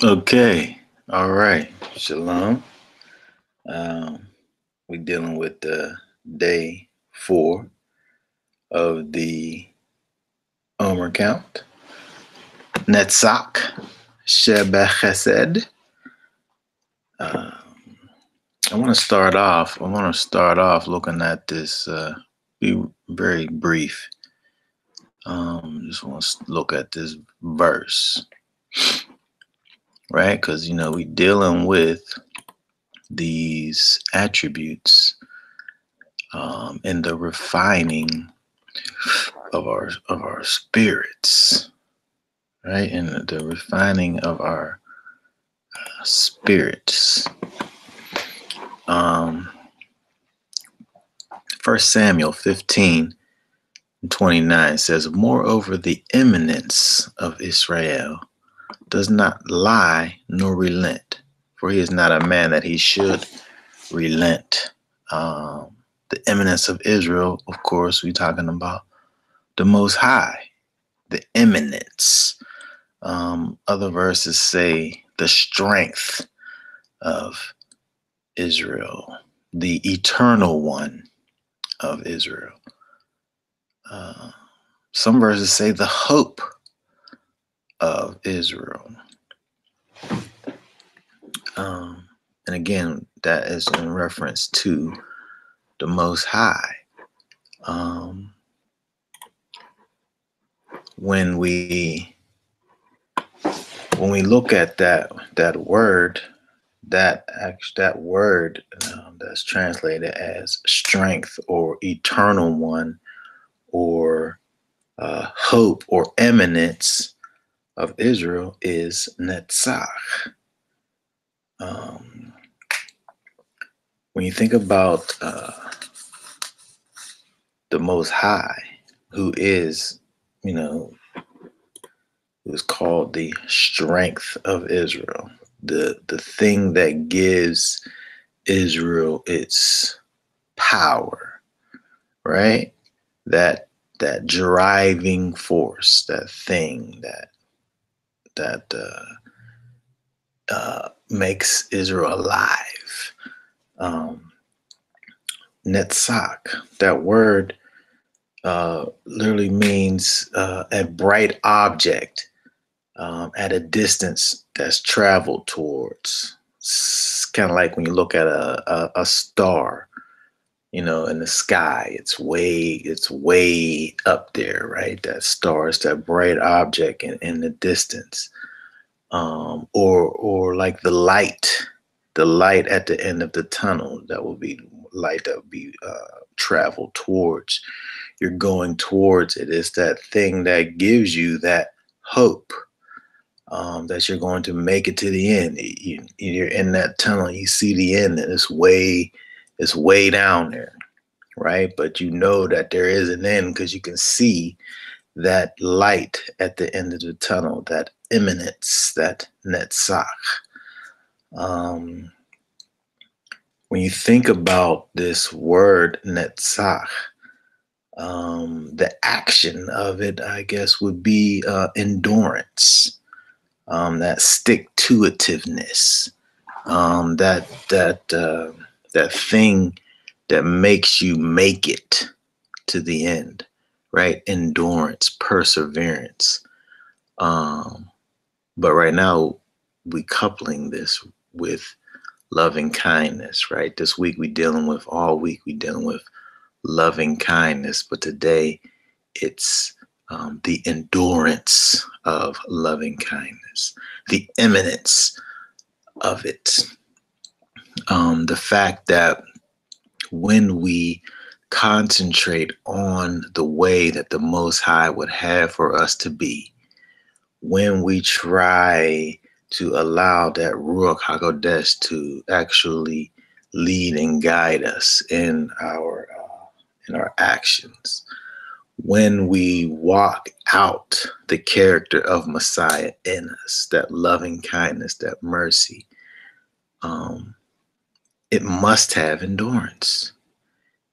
Okay. All right. Shalom. Um, we're dealing with day 4 of the Omer count. Netzach Sheba Chesed. Um, I want to start off looking at this. Be very brief. Just want to look at this verse, right? Because we're dealing with these attributes in the refining of our spirits, right? In the refining of our spirits. Um, 1 Samuel 15:29 says, "Moreover, the eminence of Israel does not lie nor relent, for he is not a man that he should relent." The eminence of Israel, of course, we're talking about the Most High, the eminence. Other verses say the strength of Israel, the eternal one of Israel. Some verses say the hope of Israel. And again, that is in reference to the Most High. When we look at that word, that word that's translated as strength or eternal one or hope or eminence of Israel is netzach. When you think about the Most High, who is, who is called the strength of Israel, the thing that gives Israel its power, right? That driving force, that thing that makes Israel alive. Netzach, that word literally means a bright object at a distance that's traveled towards. It's kind of like when you look at a star, in the sky. It's way up there, right? That star is that bright object in the distance. Or like the light at the end of the tunnel, that will be light that will be traveled towards. You're going towards it. It's that thing that gives you that hope that you're going to make it to the end. You're in that tunnel, you see the end, and it's way down there, right? But you know that there is an end because you can see that light at the end of the tunnel, that eminence, that netzach. When you think about this word netzach, the action of it, I guess, would be endurance, that stick-to-itiveness, that thing that makes you make it to the end, right? Endurance, perseverance. But right now, we coupling this with loving kindness, right? This week all week we dealing with loving kindness, but today it's the endurance of loving kindness, the eminence of it. The fact that when we concentrate on the way that the Most High would have for us to be, when we try to allow that Ruach HaKodesh to actually lead and guide us in our actions, when we walk out the character of Messiah in us, that loving kindness, that mercy, it must have endurance.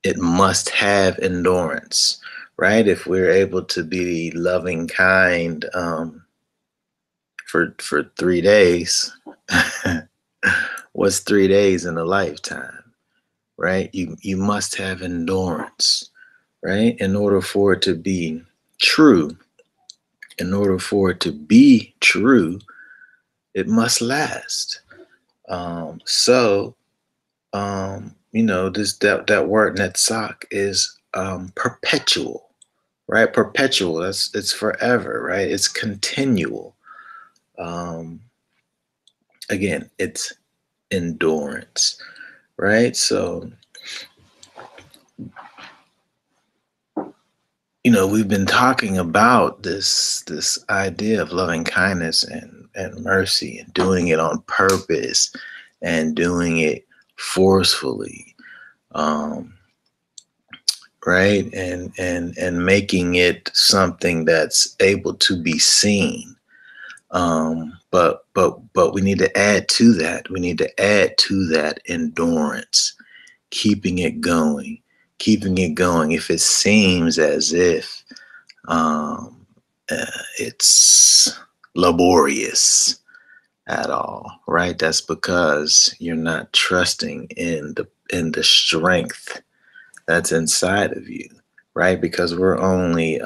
It must have endurance, right? If we're able to be loving kind for 3 days. What's 3 days in a lifetime, right? You must have endurance, right? In order for it to be true, in order for it to be true, it must last. This that word netzach is perpetual, right? Perpetual. It's forever, right? It's continual. Again, it's endurance, right? So, we've been talking about this idea of loving kindness and mercy, and doing it on purpose and doing it forcefully, right? And making it something that's able to be seen. But we need to add to that. We need to add to that endurance, keeping it going, keeping it going. If it seems as if it's laborious at all, right? That's because you're not trusting in the strength that's inside of you, right? Because we're only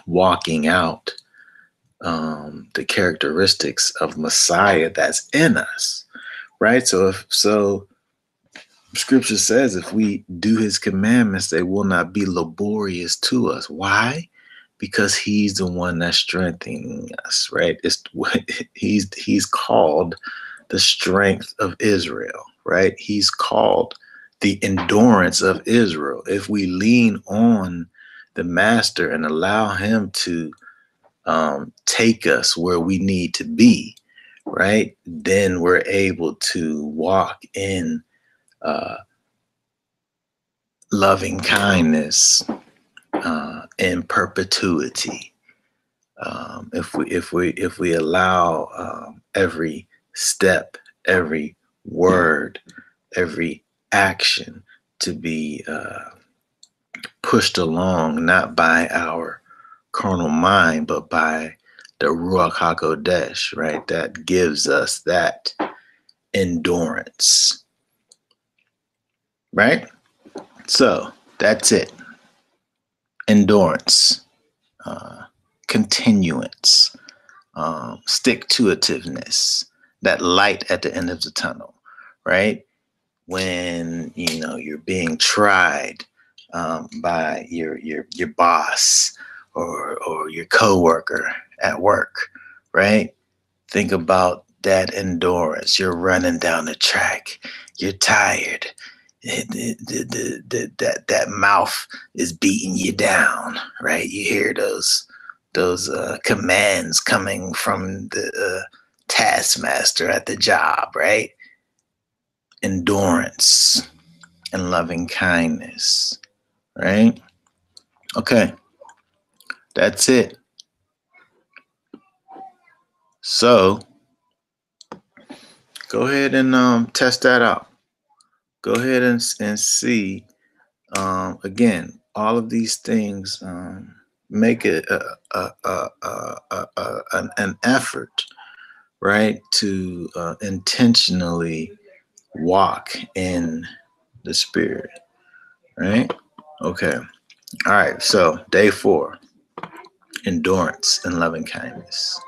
walking out the characteristics of Messiah that's in us, right? So Scripture says if we do His commandments, they will not be laborious to us. Why? Because He's the one that's strengthening us, right? He's called the strength of Israel, right? He's called the endurance of Israel. If we lean on the Master and allow Him to take us where we need to be, right, then we're able to walk in loving kindness in perpetuity. If we allow every step, every word, every action to be pushed along, not by our carnal mind, but by the Ruach HaKodesh, right? That gives us that endurance, right? So that's it. Endurance, continuance, stick-to-itiveness, that light at the end of the tunnel, right? When you're being tried by your boss or your coworker at work, right? Think about that endurance. You're running down the track. You're tired. That mouth is beating you down, right? You hear those commands coming from the taskmaster at the job, right? Endurance and loving kindness, right? Okay, that's it. So go ahead and test that out. Go ahead and see. Again, all of these things make it an effort, right, to intentionally walk in the Spirit, right? Okay. All right. So day 4, endurance and loving kindness.